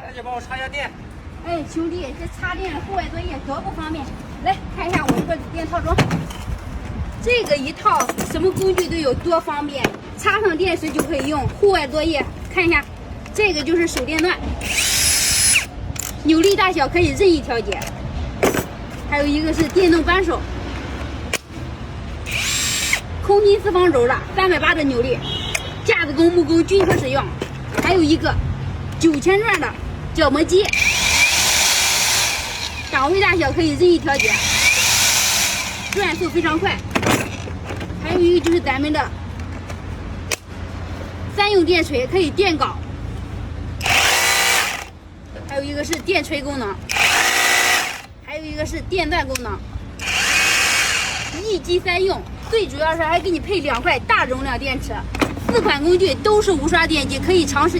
大姐帮我插一下电。哎，兄弟，这插电户外作业多不方便。来看一下我这个锂电套装，这个一套什么工具都有，多方便，插上电池就可以用。户外作业，看一下，这个就是手电段，扭力大小可以任意调节。还有一个是电动扳手，空心四方轴的380的扭力，架子工木工均可使用。还有一个9000转的角磨机，档位大小可以任意调节，转速非常快。还有一个就是咱们的3用电锤，可以电镐。还有一个是电锤功能，还有一个是电钻功能，一机3用。最主要是还给你配2块大容量电池。4款工具都是无刷电机，可以长时间